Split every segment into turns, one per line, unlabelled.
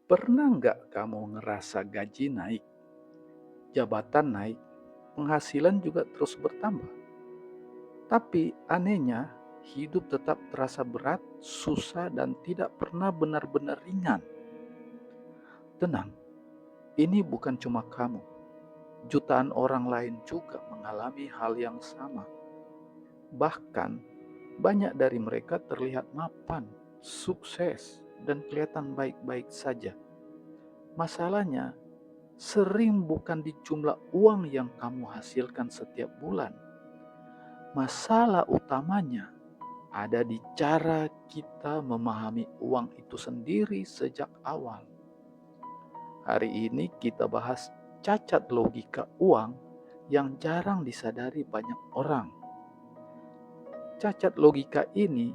Pernah nggak kamu ngerasa gaji naik, jabatan naik, penghasilan juga terus bertambah? Tapi anehnya, hidup tetap terasa berat, susah, dan tidak pernah benar-benar ringan. Tenang, ini bukan cuma kamu. Jutaan orang lain juga mengalami hal yang sama. Bahkan, banyak dari mereka terlihat mapan, sukses, dan kelihatan baik-baik saja. Masalahnya, sering bukan di jumlah uang yang kamu hasilkan setiap bulan. Masalah utamanya ada di cara kita memahami uang itu sendiri sejak awal. Hari ini kita bahas cacat logika uang yang jarang disadari banyak orang. Cacat logika ini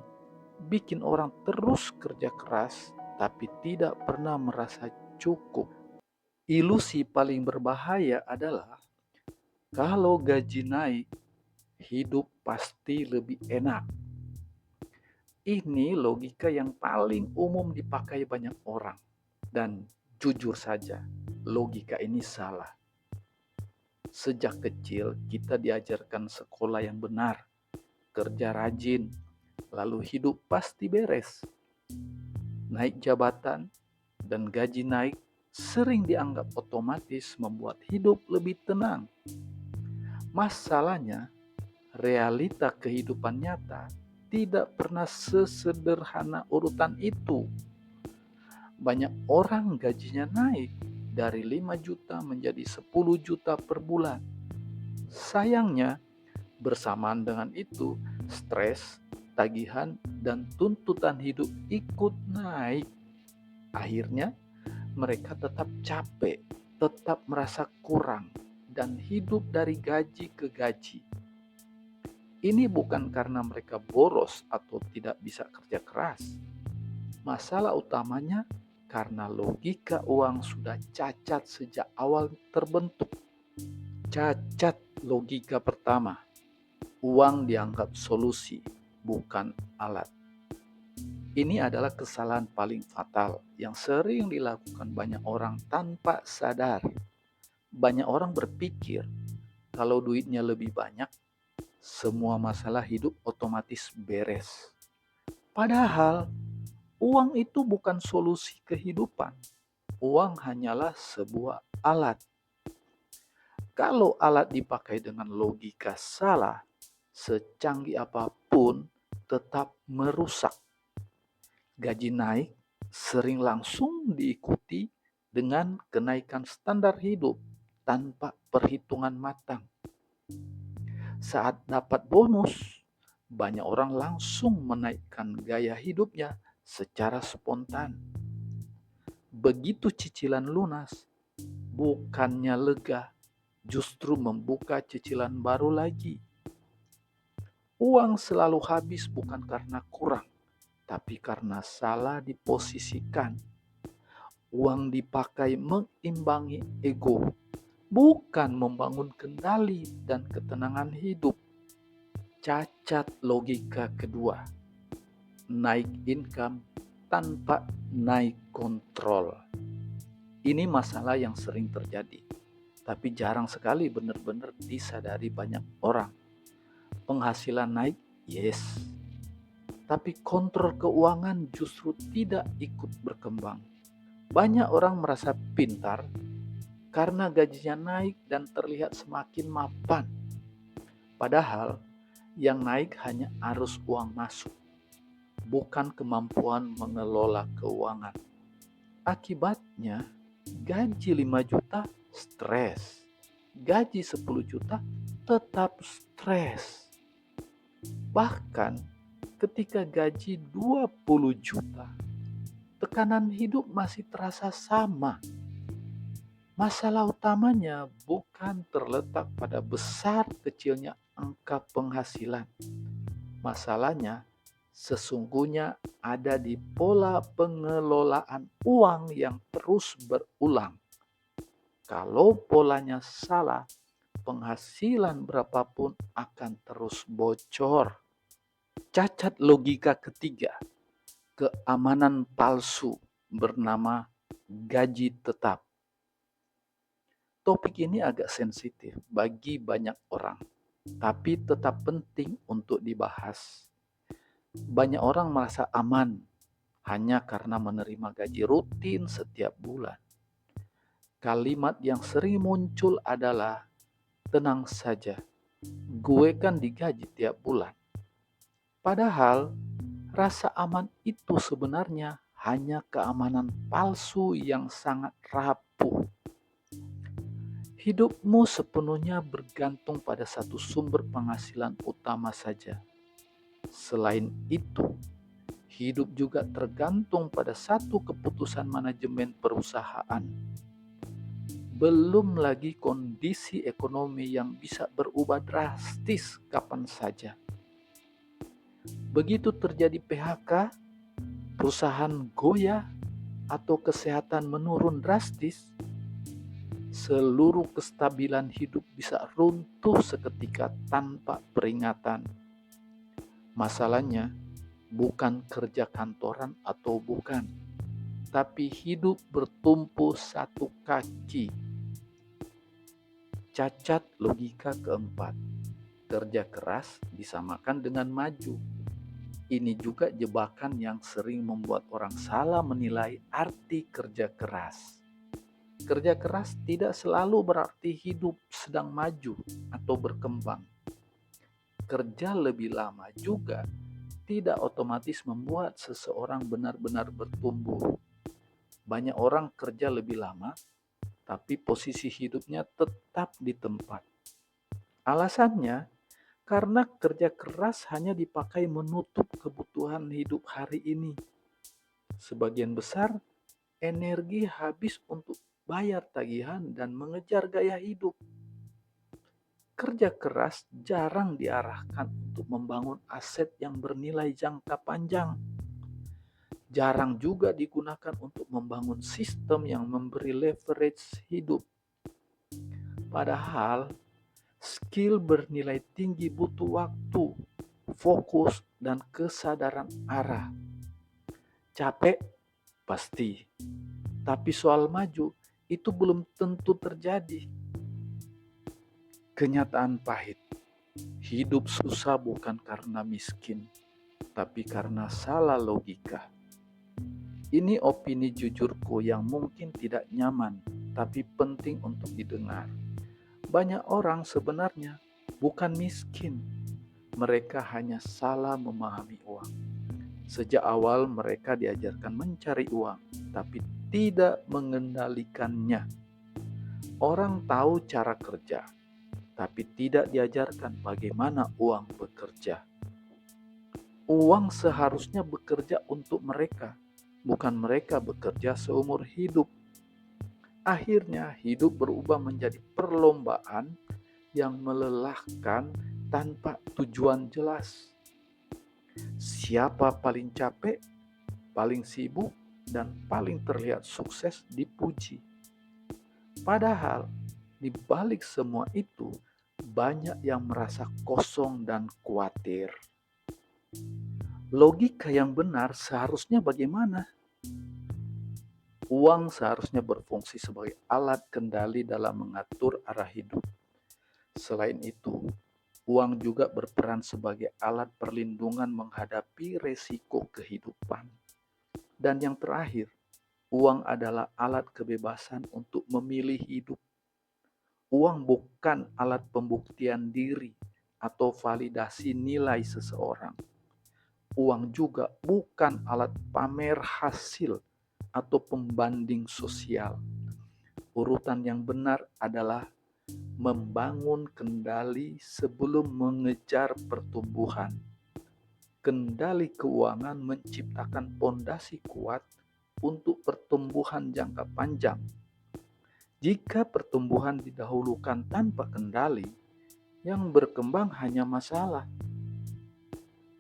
bikin orang terus kerja keras tapi tidak pernah merasa cukup. Ilusi paling berbahaya adalah kalau gaji naik, hidup pasti lebih enak. Ini logika yang paling umum dipakai banyak orang. Dan jujur saja, logika ini salah. Sejak kecil kita diajarkan sekolah yang benar, kerja rajin, lalu hidup pasti beres. Naik jabatan dan gaji naik sering dianggap otomatis membuat hidup lebih tenang. Masalahnya, realita kehidupan nyata tidak pernah sesederhana urutan itu. Banyak orang gajinya naik dari 5 juta menjadi 10 juta per bulan. Sayangnya, bersamaan dengan itu, stres, tagihan, dan tuntutan hidup ikut naik. Akhirnya, mereka tetap capek, tetap merasa kurang, dan hidup dari gaji ke gaji. Ini bukan karena mereka boros atau tidak bisa kerja keras. Masalah utamanya karena logika uang sudah cacat sejak awal terbentuk. Cacat logika pertama, uang dianggap solusi, bukan alat. Ini adalah kesalahan paling fatal yang sering dilakukan banyak orang tanpa sadar. Banyak orang berpikir kalau duitnya lebih banyak, semua masalah hidup otomatis beres. Padahal uang itu bukan solusi kehidupan. Uang hanyalah sebuah alat. Kalau alat dipakai dengan logika salah, secanggih apapun tetap merusak. Gaji naik sering langsung diikuti dengan kenaikan standar hidup tanpa perhitungan matang. Saat dapat bonus, banyak orang langsung menaikkan gaya hidupnya secara spontan. Begitu cicilan lunas, bukannya lega, justru membuka cicilan baru lagi. Uang selalu habis bukan karena kurang, tapi karena salah diposisikan. Uang dipakai mengimbangi ego, bukan membangun kendali dan ketenangan hidup. Cacat logika kedua, naik income tanpa naik kontrol. Ini masalah yang sering terjadi, tapi jarang sekali benar-benar disadari banyak orang. Penghasilan naik, yes, tapi kontrol keuangan justru tidak ikut berkembang. Banyak orang merasa pintar karena gajinya naik dan terlihat semakin mapan. Padahal yang naik hanya arus uang masuk, bukan kemampuan mengelola keuangan. Akibatnya, gaji 5 juta stres, gaji 10 juta tetap stres. Bahkan ketika gaji 20 juta, tekanan hidup masih terasa sama. Masalah utamanya bukan terletak pada besar kecilnya angka penghasilan. Masalahnya sesungguhnya ada di pola pengelolaan uang yang terus berulang. Kalau polanya salah, penghasilan berapapun akan terus bocor. Cacat logika ketiga, keamanan palsu bernama gaji tetap. Topik ini agak sensitif bagi banyak orang, tapi tetap penting untuk dibahas. Banyak orang merasa aman hanya karena menerima gaji rutin setiap bulan. Kalimat yang sering muncul adalah, "Tenang saja, gue kan digaji tiap bulan." Padahal rasa aman itu sebenarnya hanya keamanan palsu yang sangat rapuh. Hidupmu sepenuhnya bergantung pada satu sumber penghasilan utama saja. Selain itu, hidup juga tergantung pada satu keputusan manajemen perusahaan. Belum lagi kondisi ekonomi yang bisa berubah drastis kapan saja. Begitu terjadi PHK, perusahaan goyah, atau kesehatan menurun drastis, seluruh kestabilan hidup bisa runtuh seketika tanpa peringatan. Masalahnya bukan kerja kantoran atau bukan, tapi hidup bertumpu satu kaki. Cacat logika keempat, kerja keras disamakan dengan maju. Ini juga jebakan yang sering membuat orang salah menilai arti kerja keras. Kerja keras tidak selalu berarti hidup sedang maju atau berkembang. Kerja lebih lama juga tidak otomatis membuat seseorang benar-benar bertumbuh. Banyak orang kerja lebih lama, tapi posisi hidupnya tetap di tempat. Alasannya, karena kerja keras hanya dipakai menutup kebutuhan hidup hari ini. Sebagian besar energi habis untuk bayar tagihan dan mengejar gaya hidup. Kerja keras jarang diarahkan untuk membangun aset yang bernilai jangka panjang. Jarang juga digunakan untuk membangun sistem yang memberi leverage hidup. Padahal, skill bernilai tinggi butuh waktu, fokus, dan kesadaran arah. Capek? Pasti. Tapi soal maju, itu belum tentu terjadi. Kenyataan pahit. Hidup susah bukan karena miskin, tapi karena salah logika. Ini opini jujurku yang mungkin tidak nyaman, tapi penting untuk didengar. Banyak orang sebenarnya bukan miskin. Mereka hanya salah memahami uang. Sejak awal mereka diajarkan mencari uang, tapi tidak mengendalikannya. Orang tahu cara kerja, tapi tidak diajarkan bagaimana uang bekerja. Uang seharusnya bekerja untuk mereka, bukan mereka bekerja seumur hidup. Akhirnya hidup berubah menjadi perlombaan yang melelahkan tanpa tujuan jelas. Siapa paling capek, paling sibuk, dan paling terlihat sukses dipuji. Padahal di balik semua itu banyak yang merasa kosong dan khawatir. Logika yang benar seharusnya bagaimana? Uang seharusnya berfungsi sebagai alat kendali dalam mengatur arah hidup. Selain itu, uang juga berperan sebagai alat perlindungan menghadapi resiko kehidupan. Dan yang terakhir, uang adalah alat kebebasan untuk memilih hidup. Uang bukan alat pembuktian diri atau validasi nilai seseorang. Uang juga bukan alat pamer hasil atau pembanding sosial. Urutan yang benar adalah membangun kendali sebelum mengejar pertumbuhan. Kendali keuangan menciptakan fondasi kuat untuk pertumbuhan jangka panjang. Jika pertumbuhan didahulukan tanpa kendali, yang berkembang hanya masalah.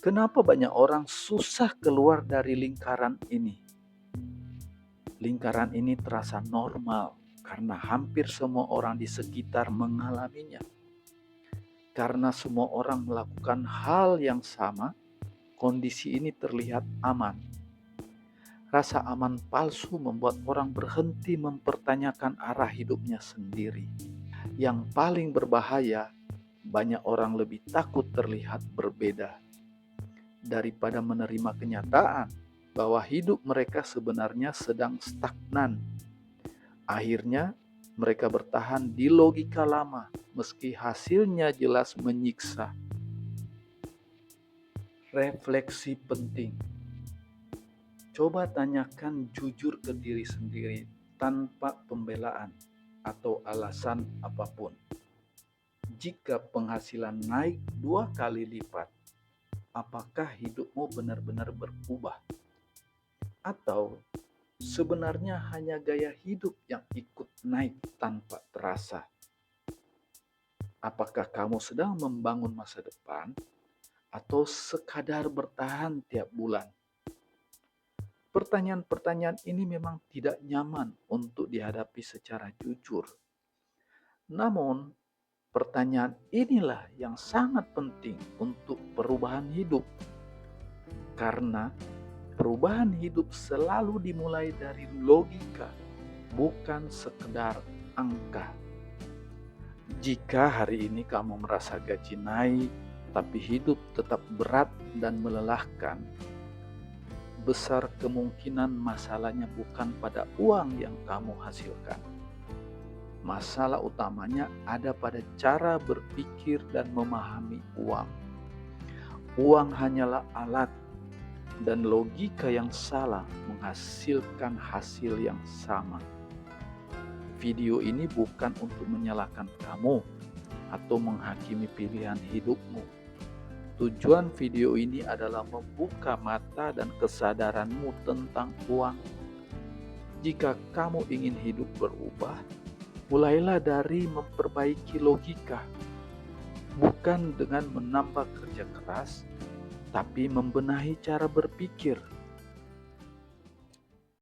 Kenapa banyak orang susah keluar dari lingkaran ini? Lingkaran ini terasa normal karena hampir semua orang di sekitar mengalaminya. Karena semua orang melakukan hal yang sama, kondisi ini terlihat aman. Rasa aman palsu membuat orang berhenti mempertanyakan arah hidupnya sendiri. Yang paling berbahaya, banyak orang lebih takut terlihat berbeda daripada menerima kenyataan bahwa hidup mereka sebenarnya sedang stagnan. Akhirnya, mereka bertahan di logika lama, meski hasilnya jelas menyiksa. Refleksi penting. Coba tanyakan jujur ke diri sendiri tanpa pembelaan atau alasan apapun. Jika penghasilan naik 2 kali lipat, apakah hidupmu benar-benar berubah? Atau sebenarnya hanya gaya hidup yang ikut naik tanpa terasa? Apakah kamu sedang membangun masa depan atau sekadar bertahan tiap bulan? Pertanyaan-pertanyaan ini memang tidak nyaman untuk dihadapi secara jujur. Namun, pertanyaan inilah yang sangat penting untuk perubahan hidup. Karena perubahan hidup selalu dimulai dari logika, bukan sekedar angka. Jika hari ini kamu merasa gaji naik, tapi hidup tetap berat dan melelahkan, besar kemungkinan masalahnya bukan pada uang yang kamu hasilkan. Masalah utamanya ada pada cara berpikir dan memahami uang. Uang hanyalah alat, dan logika yang salah menghasilkan hasil yang sama. Video ini bukan untuk menyalahkan kamu atau menghakimi pilihan hidupmu. Tujuan video ini adalah membuka mata dan kesadaranmu tentang uang. Jika kamu ingin hidup berubah, mulailah dari memperbaiki logika, bukan dengan menambah kerja keras, tapi membenahi cara berpikir.